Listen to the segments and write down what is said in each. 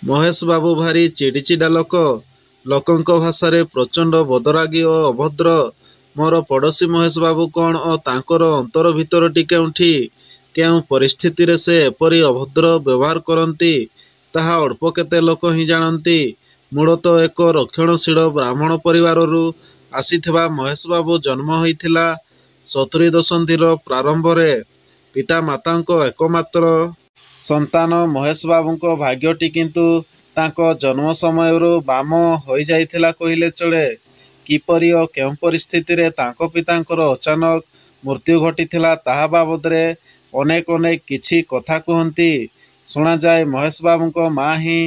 ମହେଶ ବାବୁ ଭାରି ଚିଡ଼ିଚିଡ଼ା ଲୋକ। ଲୋକଙ୍କ ଭାଷାରେ ପ୍ରଚଣ୍ଡ ବଦରାଗୀ ଓ ଅଭଦ୍ର। ମୋର ପଡ଼ୋଶୀ ମହେଶ ବାବୁ କ'ଣ ଓ ତାଙ୍କର ଅନ୍ତର ଭିତରଟି କେଉଁଠି? କେଉଁ ପରିସ୍ଥିତିରେ ସେ ଏପରି ଅଭଦ୍ର ବ୍ୟବହାର କରନ୍ତି ତାହା ଅଳ୍ପ କେତେ ଲୋକ ହିଁ ଜାଣନ୍ତି। ମୂଳତଃ ଏକ ରକ୍ଷଣଶୀଳ ବ୍ରାହ୍ମଣ ପରିବାରରୁ ଆସିଥିବା ମହେଶ ବାବୁ ଜନ୍ମ ହୋଇଥିଲା 70 ଦଶନ୍ଧିର ପ୍ରାରମ୍ଭରେ। ପିତାମାତାଙ୍କ ଏକମାତ୍ର ସନ୍ତାନ ମହେଶ ବାବୁଙ୍କ ଭାଗ୍ୟଟି କିନ୍ତୁ ତାଙ୍କ ଜନ୍ମ ସମୟରୁ ବାମ ହୋଇଯାଇଥିଲା କହିଲେ ଚଳେ। କିପରି ଓ କେଉଁ ପରିସ୍ଥିତିରେ ତାଙ୍କ ପିତାଙ୍କର ଅଚାନକ ମୃତ୍ୟୁ ଘଟିଥିଲା ତାହା ବାବଦରେ ଅନେକ କିଛି କଥା କୁହନ୍ତି। ଶୁଣାଯାଏ ମହେଶ ବାବୁଙ୍କ ମା' ହିଁ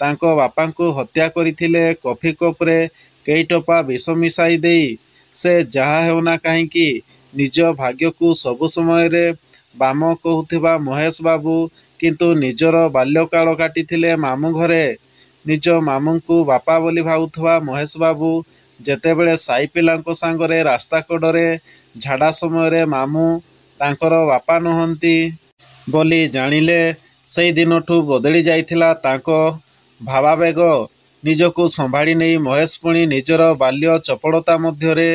ତାଙ୍କ ବାପାଙ୍କୁ ହତ୍ୟା କରିଥିଲେ କଫି କପ୍ରେ କେଇ ଟୋପା ବିଷ ମିଶାଇ ଦେଇ। ସେ ଯାହା ହେଉନା କାହିଁକି ନିଜ ଭାଗ୍ୟକୁ ସବୁ ସମୟରେ ବାମ କହୁଥିବା ମହେଶ ବାବୁ କିନ୍ତୁ ନିଜର ବାଲ୍ୟକାଳ କାଟିଥିଲେ ମାମୁଁ ଘରେ। ନିଜ ମାମୁଁଙ୍କୁ ବାପା ବୋଲି ଭାବୁଥିବା ମହେଶ ବାବୁ ଯେତେବେଳେ ସାଇ ପିଲାଙ୍କ ସାଙ୍ଗରେ ରାସ୍ତା କଡ଼ରେ ଝାଡ଼ା ସମୟରେ ମାମୁଁ ତାଙ୍କର ବାପା ନୁହନ୍ତି ବୋଲି ଜାଣିଲେ ସେହି ଦିନଠୁ ବଦଳି ଯାଇଥିଲା ତାଙ୍କ ଭାବାବେଗ। ନିଜକୁ ସମ୍ଭାଳି ନେଇ ମହେଶ ପୁଣି ନିଜର ବାଲ୍ୟ ଚପଳତା ମଧ୍ୟରେ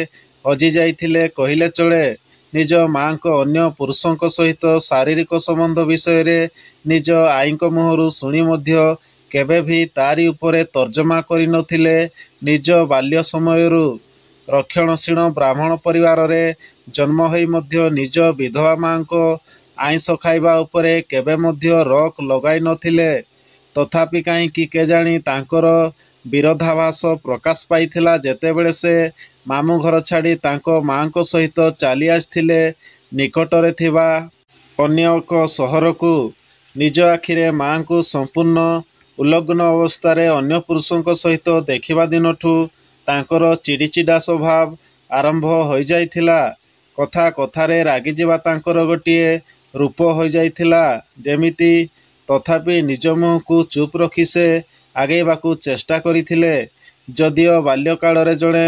ହଜି ଯାଇଥିଲେ କହିଲେ ଚଳେ। ନିଜ ମା'ଙ୍କ ଅନ୍ୟ ପୁରୁଷଙ୍କ ସହିତ ଶାରୀରିକ ସମ୍ବନ୍ଧ ବିଷୟରେ ନିଜ ଆଈଙ୍କ ମୁହଁରୁ ଶୁଣି ମଧ୍ୟ କେବେ ବି ତାରି ଉପରେ ତର୍ଜମା କରିନଥିଲେ ନିଜ ବାଲ୍ୟ ସମୟରୁ। ରକ୍ଷଣଶୀଳ ବ୍ରାହ୍ମଣ ପରିବାରରେ ଜନ୍ମ ହୋଇ ମଧ୍ୟ ନିଜ ବିଧବା ମା'ଙ୍କ ଆଇଁଷ ଖାଇବା ଉପରେ କେବେ ମଧ୍ୟ ରୋକ ଲଗାଇ ନଥିଲେ। ତଥାପି କାହିଁକି କେଜାଣି ତାଙ୍କର ବିରୋଧାଭାସ ପ୍ରକାଶ ପାଇଥିଲା ଯେତେବେଳେ ସେ ମାମୁଁ ଘର ଛାଡ଼ି ତାଙ୍କ ମା'ଙ୍କ ସହିତ ଚାଲି ଆସିଥିଲେ ନିକଟରେ ଥିବା ଅନ୍ୟ ଏକ ସହରକୁ। ନିଜ ଆଖିରେ ମା'ଙ୍କୁ ସମ୍ପୂର୍ଣ୍ଣ ଉଲଗ୍ନ ଅବସ୍ଥାରେ ଅନ୍ୟ ପୁରୁଷଙ୍କ ସହିତ ଦେଖିବା ଦିନଠୁ ତାଙ୍କର ଚିଡ଼ିଚିଡ଼ା ସ୍ୱଭାବ ଆରମ୍ଭ ହୋଇଯାଇଥିଲା। କଥା କଥାରେ ରାଗିଯିବା ତାଙ୍କର ଗୋଟିଏ ରୂପ ହୋଇଯାଇଥିଲା ଯେମିତି। ତଥାପି ନିଜ ମୁହଁକୁ ଚୁପ୍ ରଖି ସେ ଆଗେଇବାକୁ ଚେଷ୍ଟା କରିଥିଲେ। ଯଦିଓ ବାଲ୍ୟକାଳରେ ଜଣେ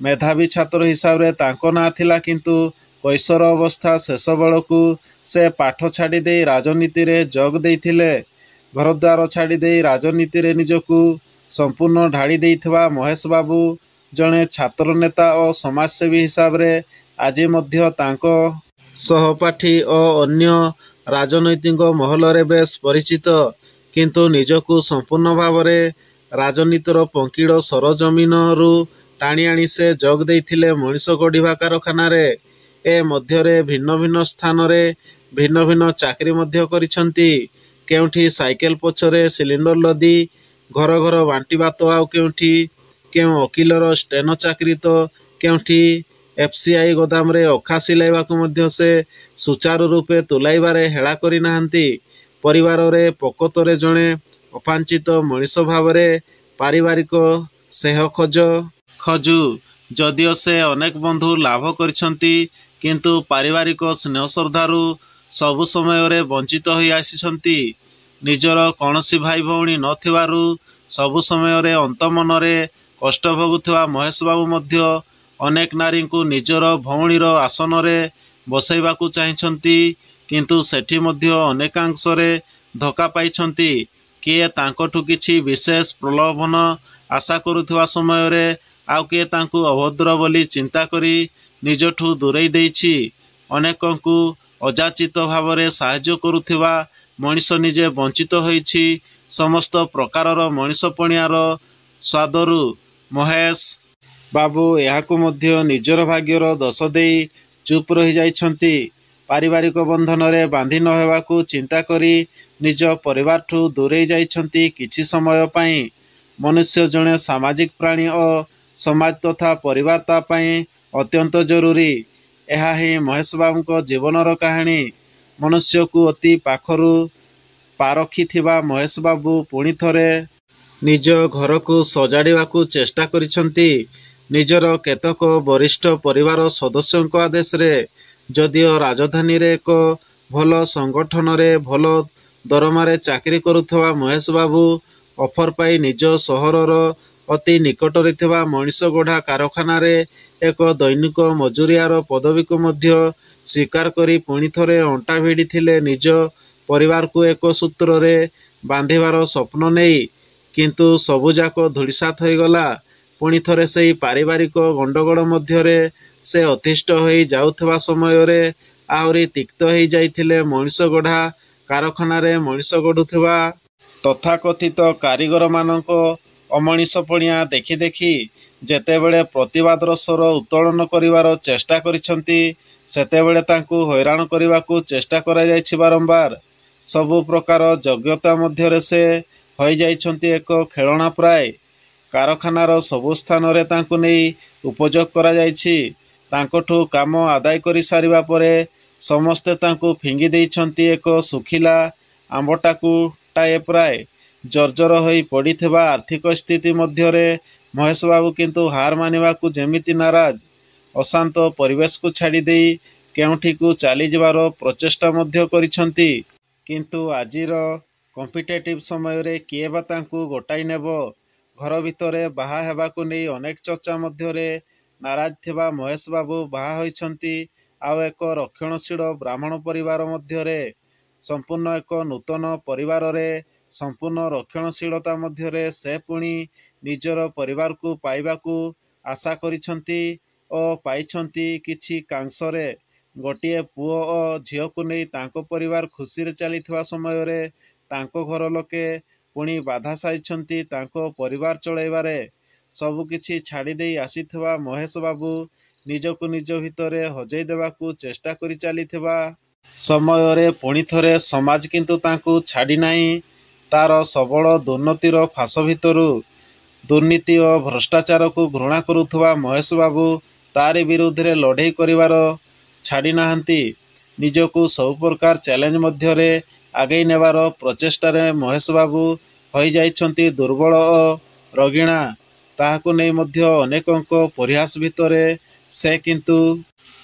ମେଧାବୀ ଛାତ୍ର ହିସାବରେ ତାଙ୍କ ନାଁ ଥିଲା କିନ୍ତୁ କୈଶୋର ଅବସ୍ଥା ଶେଷ ବେଳକୁ ସେ ପାଠ ଛାଡ଼ିଦେଇ ରାଜନୀତିରେ ଯୋଗ ଦେଇଥିଲେ। ଘରଦ୍ୱାର ଛାଡ଼ିଦେଇ ରାଜନୀତିରେ ନିଜକୁ ସମ୍ପୂର୍ଣ୍ଣ ଢାଳି ଦେଇଥିବା ମହେଶ ବାବୁ ଜଣେ ଛାତ୍ରନେତା ଓ ସମାଜସେବୀ ହିସାବରେ ଆଜି ମଧ୍ୟ ତାଙ୍କ ସହପାଠୀ ଓ ଅନ୍ୟ ରାଜନୈତିକ ମହଲରେ ବେଶ୍ ପରିଚିତ। କିନ୍ତୁ ନିଜକୁ ସମ୍ପୂର୍ଣ୍ଣ ଭାବରେ ରାଜନୀତିର ପଙ୍କୀଳ ସରଜମିନରୁ ଟାଣି ଆଣି ସେ ଯୋଗ ଦେଇଥିଲେ ମଣିଷ ଗଢ଼ିବା କାରଖାନାରେ। ଏ ମଧ୍ୟରେ ଭିନ୍ନ ଭିନ୍ନ ସ୍ଥାନରେ ଭିନ୍ନ ଭିନ୍ନ ଚାକିରି ମଧ୍ୟ କରିଛନ୍ତି। କେଉଁଠି ସାଇକେଲ ପଛରେ ସିଲିଣ୍ଡର ଲଦି ଘର ଘର ବାଣ୍ଟିବା ତ ଆଉ କେଉଁଠି କେଉଁ ଓକିଲର ଷ୍ଟେନୋ ଚାକିରି ତ କେଉଁଠି FCI ଗୋଦାମରେ ଅଖା ସିଲାଇବାକୁ ମଧ୍ୟ ସେ ସୁଚାରୁ ରୂପେ ତୁଲାଇବାରେ ହେଳା କରିନାହାନ୍ତି। ପରିବାରରେ ପ୍ରକୃତରେ ଜଣେ ଅବାଞ୍ଛିତ ମଣିଷ ଭାବରେ ପାରିବାରିକ ସ୍ନେହ ଖୋଜୁ। ଯଦିଓ ସେ ଅନେକ ବନ୍ଧୁ ଲାଭ କରିଛନ୍ତି କିନ୍ତୁ ପାରିବାରିକ ସ୍ନେହ ଶ୍ରଦ୍ଧାରୁ ସବୁ ସମୟରେ ବଞ୍ଚିତ ହୋଇ ଆସିଛନ୍ତି। ନିଜର କୌଣସି ଭାଇ ଭଉଣୀ ନଥିବାରୁ ସବୁ ସମୟରେ ଅନ୍ତର୍ମନରେ କଷ୍ଟ ଭୋଗୁଥିବା ମହେଶ ବାବୁ ମଧ୍ୟ ଅନେକ ନାରୀଙ୍କୁ ନିଜର ଭଉଣୀର ଆସନରେ ବସାଇବାକୁ ଚାହିଁଛନ୍ତି କିନ୍ତୁ ସେଠି ମଧ୍ୟ ଅନେକାଂଶରେ ଧୋକା ପାଇଛନ୍ତି। କିଏ ତାଙ୍କଠୁ କିଛି ବିଶେଷ ପ୍ରଲୋଭନ ଆଶା କରୁଥିବା ସମୟରେ ଆଉ କିଏ ତାଙ୍କୁ ଅଭଦ୍ର ବୋଲି ଚିନ୍ତା କରି ନିଜଠୁ ଦୂରେଇ ଦେଇଛି। ଅନେକଙ୍କୁ ଅଯାଚିତ ଭାବରେ ସାହାଯ୍ୟ କରୁଥିବା ମଣିଷ ନିଜେ ବଞ୍ଚିତ ହୋଇଛି ସମସ୍ତ ପ୍ରକାରର ମଣିଷପଣିଆର ସ୍ୱାଦରୁ। ମହେଶ ବାବୁ ଏହାକୁ ମଧ୍ୟ ନିଜର ଭାଗ୍ୟର ଦୋଷ ଦେଇ ଚୁପ୍ ରହିଯାଇଛନ୍ତି। ପାରିବାରିକ ବନ୍ଧନରେ ବାନ୍ଧି ନ ହେବାକୁ ଚିନ୍ତା କରି ନିଜ ପରିବାରଠୁ ଦୂରେଇ ଯାଇଛନ୍ତି କିଛି ସମୟ ପାଇଁ। ମନୁଷ୍ୟ ଜଣେ ସାମାଜିକ ପ୍ରାଣୀ ଓ ସମାଜ ତଥା ପରିବାର ତା ପାଇଁ ଅତ୍ୟନ୍ତ ଜରୁରୀ। ଏହା ହିଁ ମହେଶ ବାବୁଙ୍କ ଜୀବନର କାହାଣୀ। ମନୁଷ୍ୟକୁ ଅତି ପାଖରୁ ପାରଖିଥିବା ମହେଶ ବାବୁ ପୁଣି ଥରେ ନିଜ ଘରକୁ ସଜାଡ଼ିବାକୁ ଚେଷ୍ଟା କରିଛନ୍ତି ନିଜର କେତେକ ବରିଷ୍ଠ ପରିବାର ସଦସ୍ୟଙ୍କ ଆଦେଶରେ। ଯଦିଓ ରାଜଧାନୀରେ ଏକ ଭଲ ସଂଗଠନରେ ଭଲ ଦରମାରେ ଚାକିରି କରୁଥିବା ମହେଶ ବାବୁ ଅଫର ପାଇ ନିଜ ସହରର ଅତି ନିକଟରେ ଥିବା ମଣିଷ ଗଢ଼ା କାରଖାନାରେ ଏକ ଦୈନିକ ମଜୁରିଆର ପଦବୀକୁ ମଧ୍ୟ ସ୍ୱୀକାର କରି ପୁଣି ଥରେ ଅଣ୍ଟା ଭିଡ଼ିଥିଲେ ନିଜ ପରିବାରକୁ ଏକ ସୂତ୍ରରେ ବାନ୍ଧିବାର ସ୍ୱପ୍ନ ନେଇ, କିନ୍ତୁ ସବୁଯାକ ଧୂଳିସାତ ହୋଇଗଲା। ପୁଣି ଥରେ ସେହି ପାରିବାରିକ ଗଣ୍ଡଗୋଳ ମଧ୍ୟରେ ସେ ଅତିଷ୍ଠ ହୋଇ ଯାଉଥିବା ସମୟରେ ଆହୁରି ତିକ୍ତ ହୋଇଯାଇଥିଲେ ମଣିଷ ଗଢ଼ା କାରଖାନାରେ ମଣିଷ ଗଢ଼ୁଥିବା ତଥାକଥିତ କାରିଗରମାନଙ୍କ ଅମଣିଷପଣିଆ ଦେଖି ଦେଖି। ଯେତେବେଳେ ପ୍ରତିବାଦର ସ୍ୱର ଉତ୍ତୋଳନ କରିବାର ଚେଷ୍ଟା କରିଛନ୍ତି, ସେତେବେଳେ ତାଙ୍କୁ ହଇରାଣ କରିବାକୁ ଚେଷ୍ଟା କରାଯାଇଛି ବାରମ୍ବାର। ସବୁ ପ୍ରକାର ଯୋଗ୍ୟତା ମଧ୍ୟରେ ସେ ହୋଇଯାଇଛନ୍ତି ଏକ ଖେଳଣା ପ୍ରାୟ। କାରଖାନାର ସବୁ ସ୍ଥାନରେ ତାଙ୍କୁ ନେଇ ଉପଯୋଗ କରାଯାଇଛି। ତାଙ୍କଠୁ କାମ ଆଦାୟ କରି ସାରିବା ପରେ ସମସ୍ତେ ତାଙ୍କୁ ଫିଙ୍ଗି ଦେଇଛନ୍ତି ଏକ ଶୁଖିଲା ଆମ୍ବଟାକୁଟାଏ ପ୍ରାୟ। ଜର୍ଜର ହୋଇ ପଡ଼ିଥିବା ଆର୍ଥିକ ସ୍ଥିତି ମଧ୍ୟରେ ମହେଶବାବୁ କିନ୍ତୁ ହାର ମାନିବାକୁ ଯେମିତି ନାରାଜ। ଅଶାନ୍ତ ପରିବେଶକୁ ଛାଡ଼ିଦେଇ କେଉଁଠିକୁ ଚାଲିଯିବାର ପ୍ରଚେଷ୍ଟା ମଧ୍ୟ କରିଛନ୍ତି। କିନ୍ତୁ ଆଜିର କମ୍ପିଟେଟିଭ୍ ସମୟରେ କିଏ ବା ତାଙ୍କୁ ଗୋଟାଇ ନେବ? ଘର ଭିତରେ ବାହା ହେବାକୁ ନେଇ ଅନେକ ଚର୍ଚ୍ଚା ମଧ୍ୟରେ ନାରାଜ ଥିବା ମହେଶବାବୁ ବାହା ହୋଇଛନ୍ତି ଆଉ ଏକ ରକ୍ଷଣଶୀଳ ବ୍ରାହ୍ମଣ ପରିବାର ମଧ୍ୟରେ। ସମ୍ପୂର୍ଣ୍ଣ ଏକ ନୂତନ ପରିବାରରେ, ସମ୍ପୂର୍ଣ୍ଣ ରକ୍ଷଣଶୀଳତା ମଧ୍ୟରେ ସେ ପୁଣି ନିଜର ପରିବାରକୁ ପାଇବାକୁ ଆଶା କରିଛନ୍ତି ଓ ପାଇଛନ୍ତି କିଛି କାଂଶରେ। ଗୋଟିଏ ପୁଅ ଓ ଝିଅକୁ ନେଇ ତାଙ୍କ ପରିବାର ଖୁସିରେ ଚାଲିଥିବା ସମୟରେ ତାଙ୍କ ଘର ଲୋକେ ପୁଣି ବାଧା ସାଜିଛନ୍ତି ତାଙ୍କ ପରିବାର ଚଳାଇବାରେ। ସବୁକିଛି ଛାଡ଼ିଦେଇ ଆସିଥିବା ମହେଶବାବୁ ନିଜକୁ ନିଜ ଭିତରେ ହଜେଇ ଦେବାକୁ ଚେଷ୍ଟା କରି ଚାଲିଥିବା ସମୟରେ ପୁଣି ଥରେ ସମାଜ କିନ୍ତୁ ତାଙ୍କୁ ଛାଡ଼ିନାହିଁ ତା'ର ସବଳ ଦୁର୍ନୀତିର ଫାଶ ଭିତରୁ। ଦୁର୍ନୀତି ଓ ଭ୍ରଷ୍ଟାଚାରକୁ ଘୃଣା କରୁଥିବା ମହେଶବାବୁ ତାରି ବିରୁଦ୍ଧରେ ଲଢ଼େଇ କରିବାର ଛାଡ଼ି ନାହାନ୍ତି। ନିଜକୁ ସବୁପ୍ରକାର ଚ୍ୟାଲେଞ୍ଜ ମଧ୍ୟରେ ଆଗେଇ ନେବାର ପ୍ରଚେଷ୍ଟାରେ ମହେଶବାବୁ ହୋଇଯାଇଛନ୍ତି ଦୁର୍ବଳ ଓ ରୋଗିଣା। ତାହାକୁ ନେଇ ମଧ୍ୟ ଅନେକଙ୍କ ପରିହାସ ଭିତରେ ସେ କିନ୍ତୁ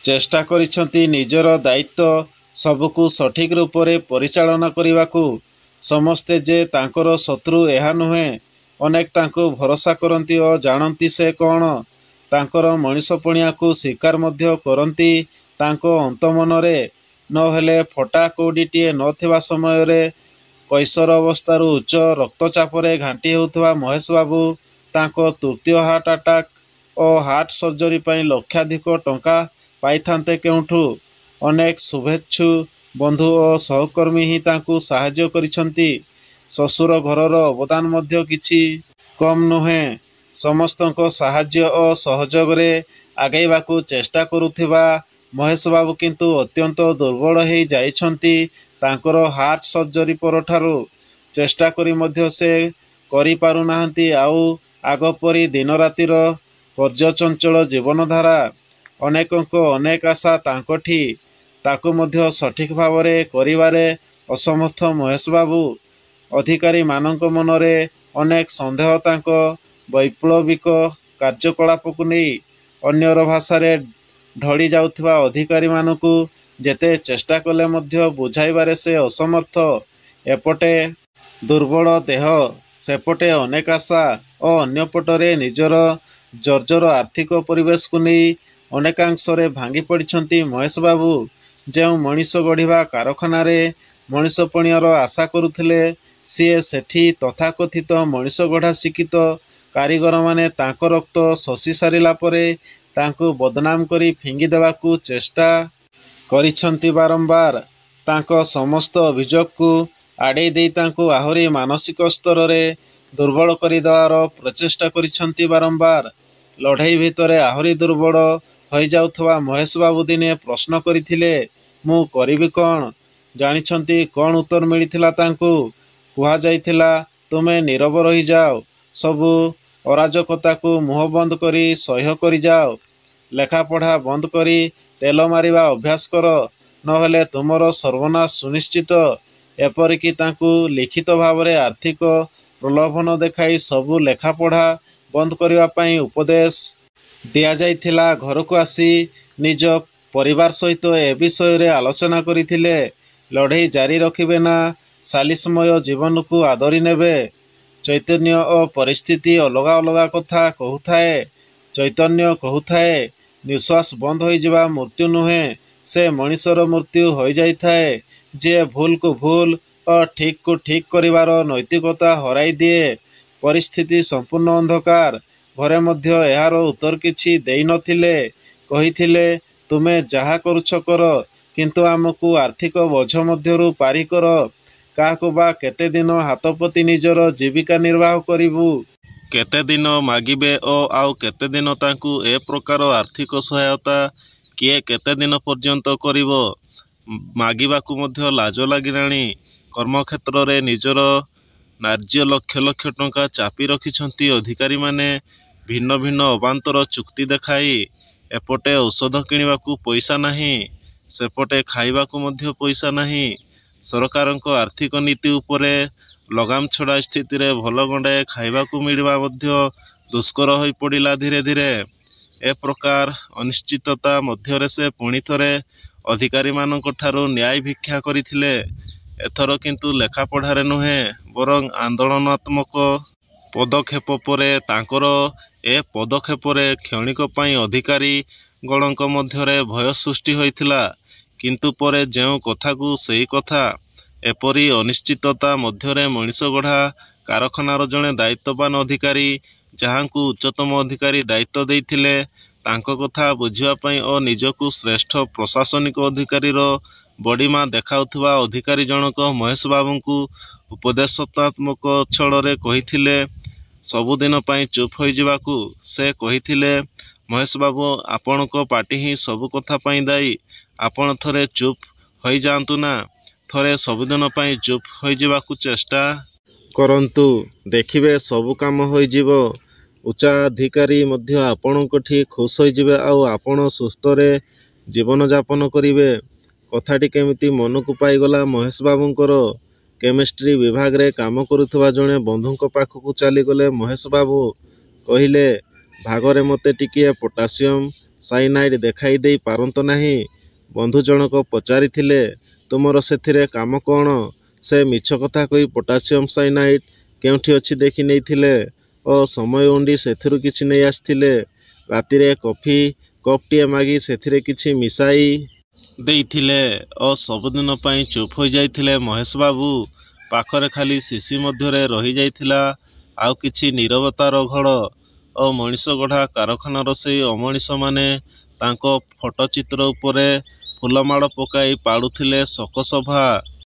ଚେଷ୍ଟା କରିଛନ୍ତି ନିଜର ଦାୟିତ୍ୱ ସବୁକୁ ସଠିକ୍ ରୂପରେ ପରିଚାଳନା କରିବାକୁ। ସମସ୍ତେ ଯେ ତାଙ୍କର ଶତ୍ରୁ ଏହା ନୁହେଁ। ଅନେକ ତାଙ୍କୁ ଭରସା କରନ୍ତି ଓ ଜାଣନ୍ତି ସେ କ'ଣ। ତାଙ୍କର ମଣିଷପଣିଆକୁ ସ୍ୱୀକାର ମଧ୍ୟ କରନ୍ତି ତାଙ୍କ ଅନ୍ତମନରେ। ନ ହେଲେ ଫଟା କଉଡ଼ିଟିଏ ନଥିବା ସମୟରେ କୈଶୋର ଅବସ୍ଥାରୁ ଉଚ୍ଚ ରକ୍ତଚାପରେ ଘାଣ୍ଟି ହେଉଥିବା ମହେଶବାବୁ ତାଙ୍କ ତୃତୀୟ ହାର୍ଟ ଆଟାକ୍ ଓ ହାର୍ଟ ସର୍ଜରୀ ପାଇଁ ଲକ୍ଷାଧିକ ଟଙ୍କା ପାଇଥାନ୍ତେ କେଉଁଠୁ? ଅନେକ ଶୁଭେଚ୍ଛୁ ବନ୍ଧୁ ଓ ସହକର୍ମୀ ହିଁ ତାଙ୍କୁ ସାହାଯ୍ୟ କରିଛନ୍ତି। ଶ୍ୱଶୁର ଘରର ଅବଦାନ ମଧ୍ୟ କିଛି କମ୍ ନୁହେଁ। ସମସ୍ତଙ୍କ ସାହାଯ୍ୟ ଓ ସହଯୋଗରେ ଆଗେଇବାକୁ ଚେଷ୍ଟା କରୁଥିବା ମହେଶବାବୁ କିନ୍ତୁ ଅତ୍ୟନ୍ତ ଦୁର୍ବଳ ହୋଇ ଯାଇଛନ୍ତି ତାଙ୍କର ହାର୍ଟ ସର୍ଜରୀ ପରଠାରୁ। ଚେଷ୍ଟା କରି ମଧ୍ୟ ସେ କରିପାରୁନାହାନ୍ତି ଆଉ ଆଗପରି ଦିନରାତିର କାର୍ଯ୍ୟଚଞ୍ଚଳ ଜୀବନଧାରା। ଅନେକଙ୍କ ଅନେକ ଆଶା ତାଙ୍କଠି। ତାକୁ ମଧ୍ୟ ସଠିକ୍ ଭାବରେ କରିବାରେ ଅସମର୍ଥ ମହେଶବାବୁ। ଅଧିକାରୀମାନଙ୍କ ମନରେ ଅନେକ ସନ୍ଦେହ ତାଙ୍କ ବୈପ୍ଳବିକ କାର୍ଯ୍ୟକଳାପକୁ ନେଇ। ଅନ୍ୟର ଭାଷାରେ ଢଳି ଯାଉଥିବା ଅଧିକାରୀମାନଙ୍କୁ ଯେତେ ଚେଷ୍ଟା କଲେ ମଧ୍ୟ ବୁଝାଇବାରେ ସେ ଅସମର୍ଥ। ଏପଟେ ଦୁର୍ବଳ ଦେହ, ସେପଟେ ଅନେକ ଆଶା ଓ ଅନ୍ୟପଟରେ ନିଜର ଜର୍ଜର ଆର୍ଥିକ ପରିବେଶକୁ ନେଇ ଅନେକାଂଶରେ ଭାଙ୍ଗି ପଡ଼ିଛନ୍ତି ମହେଶବାବୁ। ଯେଉଁ ମଣିଷ ଗଢ଼ିବା କାରଖାନାରେ ମଣିଷପଣିଆର ଆଶା କରୁଥିଲେ, ସିଏ ସେଠି ତଥାକଥିତ ମଣିଷ ଗଢ଼ା ଶିକ୍ଷିତ କାରିଗରମାନେ ତାଙ୍କ ରକ୍ତ ଶୋଷି ସାରିଲା ପରେ ତାଙ୍କୁ ବଦନାମ କରି ଫିଙ୍ଗି ଦେବାକୁ ଚେଷ୍ଟା କରିଛନ୍ତି ବାରମ୍ବାର। ତାଙ୍କ ସମସ୍ତ ଅଭିଯୋଗକୁ ଆଡ଼େଇ ଦେଇ ତାଙ୍କୁ ଆହୁରି ମାନସିକ ସ୍ତରରେ ଦୁର୍ବଳ କରିଦେବାର ପ୍ରଚେଷ୍ଟା କରିଛନ୍ତି ବାରମ୍ବାର। ଲଢ଼େଇ ଭିତରେ ଆହୁରି ଦୁର୍ବଳ ହୋଇଯାଉଥିବା ମହେଶବାବୁ ଦିନେ ପ୍ରଶ୍ନ କରିଥିଲେ, ମୁଁ କରିବି କ'ଣ? ଜାଣିଛନ୍ତି କ'ଣ ଉତ୍ତର ମିଳିଥିଲା ତାଙ୍କୁ? କୁହାଯାଇଥିଲା, ତୁମେ ନୀରବ ରହିଯାଅ। ସବୁ ଅରାଜକତାକୁ ମୁହଁ ବନ୍ଦ କରି ସହ୍ୟ କରିଯାଅ। ଲେଖାପଢ଼ା ବନ୍ଦ କରି ତେଲ ମାରିବା ଅଭ୍ୟାସ କର, ନ ହେଲେ ତୁମର ସର୍ବନାଶ ସୁନିଶ୍ଚିତ। ଏପରିକି ତାଙ୍କୁ ଲିଖିତ ଭାବରେ ଆର୍ଥିକ ପ୍ରଲୋଭନ ଦେଖାଇ ସବୁ ଲେଖାପଢ଼ା ବନ୍ଦ କରିବା ପାଇଁ ଉପଦେଶ ଦିଆଯାଇଥିଲା। ଘରକୁ ଆସି ନିଜ ପରିବାର ସହିତ ଏ ବିଷୟରେ ଆଲୋଚନା କରିଥିଲେ। ଲଢ଼େଇ ଜାରି ରଖିବେ ନା ସାଲିସମୟ ଜୀବନକୁ ଆଦରି ନେବେ? ଚୈତନ୍ୟ ଓ ପରିସ୍ଥିତି ଅଲଗା ଅଲଗା କଥା କହୁଥାଏ। ଚୈତନ୍ୟ କହୁଥାଏ, ନିଶ୍ୱାସ ବନ୍ଦ ହୋଇଯିବା ମୃତ୍ୟୁ ନୁହେଁ, ସେ ମଣିଷର ମୃତ୍ୟୁ ହୋଇଯାଇଥାଏ। ଯିଏ ଭୁଲକୁ ଭୁଲ, ଓ ଠିକ୍କୁ ଠିକ୍ କରିବାର ନୈତିକତା ହରାଇ ଦିଏ। ପରିସ୍ଥିତି ସମ୍ପୂର୍ଣ୍ଣ ଅନ୍ଧକାର। ଘରେ ମଧ୍ୟ ଏହାର ଉତ୍ତର କିଛି ଦେଇନଥିଲେ। କହିଥିଲେ, ତୁମେ ଯାହା କରୁଛ କର, କିନ୍ତୁ ଆମକୁ ଆର୍ଥିକ ବୋଝ ମଧ୍ୟରୁ ପାରି କର। କାହାକୁ ବା କେତେଦିନ ହାତପୋତି ନିଜର ଜୀବିକା ନିର୍ବାହ କରିବୁ? କେତେଦିନ ମାଗିବେ ଓ ଆଉ କେତେଦିନ ତାଙ୍କୁ ଏ ପ୍ରକାର ଆର୍ଥିକ ସହାୟତା କିଏ କେତେଦିନ ପର୍ଯ୍ୟନ୍ତ କରିବ? ମାଗିବାକୁ ମଧ୍ୟ ଲାଜ ଲାଗିଲାଣି। କର୍ମକ୍ଷେତ୍ରରେ ନିଜର ନ୍ୟାଯ୍ୟ ଲକ୍ଷ ଲକ୍ଷ ଟଙ୍କା ଚାପି ରଖିଛନ୍ତି ଅଧିକାରୀମାନେ ଭିନ୍ନ ଭିନ୍ନ ଅବାନ୍ତର ଚୁକ୍ତି ଦେଖାଇ। ଏପଟେ ଔଷଧ କିଣିବାକୁ ପଇସା ନାହିଁ, ସେପଟେ ଖାଇବାକୁ ମଧ୍ୟ ପଇସା ନାହିଁ। ସରକାରଙ୍କ ଆର୍ଥିକ ନୀତି ଉପରେ ଲଗାମ ଛଡ଼ା ସ୍ଥିତିରେ ଭଲ ଗଣ୍ଡାଏ ଖାଇବାକୁ ମିଳିବା ମଧ୍ୟ ଦୁଷ୍କର ହୋଇପଡ଼ିଲା ଧୀରେ ଧୀରେ। ଏ ପ୍ରକାର ଅନିଶ୍ଚିତତା ମଧ୍ୟରେ ସେ ପୁଣି ଥରେ ଅଧିକାରୀମାନଙ୍କଠାରୁ ନ୍ୟାୟ ଭିକ୍ଷା କରିଥିଲେ। ଏଥର କିନ୍ତୁ ଲେଖାପଢ଼ାରେ ନୁହେଁ, ବରଂ ଆନ୍ଦୋଳନାତ୍ମକ ପଦକ୍ଷେପ ପରେ। ତାଙ୍କର ଏ ପଦକ୍ଷେପରେ କ୍ଷଣିକ ପାଇଁ ଅଧିକାରୀଗଣଙ୍କ ମଧ୍ୟରେ ଭୟ ସୃଷ୍ଟି ହୋଇଥିଲା। କିନ୍ତୁ ପରେ ଯେଉଁ କଥାକୁ ସେହି କଥା। ଏପରି ଅନିଶ୍ଚିତତା ମଧ୍ୟରେ ମଣିଷ ଗଢ଼ା କାରଖାନାର ଜଣେ ଦାୟିତ୍ୱବାନ ଅଧିକାରୀ, ଯାହାଙ୍କୁ ଉଚ୍ଚତମ ଅଧିକାରୀ ଦାୟିତ୍ୱ ଦେଇଥିଲେ, ତାଙ୍କ କଥା ବୁଝିବା ପାଇଁ ଓ ନିଜକୁ ଶ୍ରେଷ୍ଠ ପ୍ରଶାସନିକ ଅଧିକାରୀର ବଡ଼ିମା ଦେଖାଉଥିବା ଅଧିକାରୀ ଜଣକ ମହେଶ ବାବୁଙ୍କୁ ଉପଦେଶାତ୍ମକ ଛଳରେ କହିଥିଲେ ସବୁଦିନ ପାଇଁ ଚୁପ୍ ହୋଇଯିବାକୁ। ସେ କହିଥିଲେ, ମହେଶ ବାବୁ, ଆପଣଙ୍କ ପାଟି ହିଁ ସବୁ କଥା ପାଇଁ ଦାୟୀ। ଆପଣ ଥରେ ଚୁପ୍ ହୋଇଯାଆନ୍ତୁ ନା। ଥରେ ସବୁଦିନ ପାଇଁ ଚୁପ୍ ହୋଇଯିବାକୁ ଚେଷ୍ଟା କରନ୍ତୁ। ଦେଖିବେ ସବୁ କାମ ହୋଇଯିବ। ଉଚ୍ଚାଧିକାରୀ ମଧ୍ୟ ଆପଣଙ୍କଠି ଖୁସ୍ ହୋଇଯିବେ ଆଉ ଆପଣ ସୁସ୍ଥରେ ଜୀବନଯାପନ କରିବେ। କଥାଟି କେମିତି ମନକୁ ପାଇଗଲା ମହେଶ ବାବୁଙ୍କର। କେମିଷ୍ଟ୍ରି ବିଭାଗରେ କାମ କରୁଥିବା ଜଣେ ବନ୍ଧୁଙ୍କ ପାଖକୁ ଚାଲିଗଲେ ମହେଶ ବାବୁ। କହିଲେ, ଭାଗରେ ମୋତେ ଟିକିଏ ପୋଟାସିୟମ୍ ସାଇନାଇଡ୍ ଦେଖାଇ ଦେଇ ପାରନ୍ତ ନାହିଁ? ବନ୍ଧୁ ଜଣକ ପଚାରିଥିଲେ, ତୁମର ସେଥିରେ କାମ କ'ଣ? ସେ ମିଛ କଥା କହି ପୋଟାସିୟମ୍ ସାଇନାଇଡ୍ କେଉଁଠି ଅଛି ଦେଖି ନେଇଥିଲେ ଓ ସମୟ ଉଣ୍ଡି ସେଥିରୁ କିଛି ନେଇ ଆସିଥିଲେ। ରାତିରେ କଫି କପ୍ଟିଏ ମାଗି ସେଥିରେ କିଛି ମିଶାଇ ଦେଇଥିଲେ ଓ ସବୁଦିନ ପାଇଁ ଚୁପ୍ ହୋଇଯାଇଥିଲେ ମହେଶ ବାବୁ। ପାଖରେ ଖାଲି ଶିଶି ମଧ୍ୟରେ ରହିଯାଇଥିଲା ଆଉ କିଛି ନୀରବତାର ଘୋଳ। ଓ ମଣିଷ ଗଢ଼ା କାରଖାନାର ସେହି ଅମଣିଷମାନେ ତାଙ୍କ ଫଟୋଚିତ୍ର ଉପରେ ଫୁଲମାଳ ପକାଇ ପାଳୁଥିଲେ ଶୋକସଭା।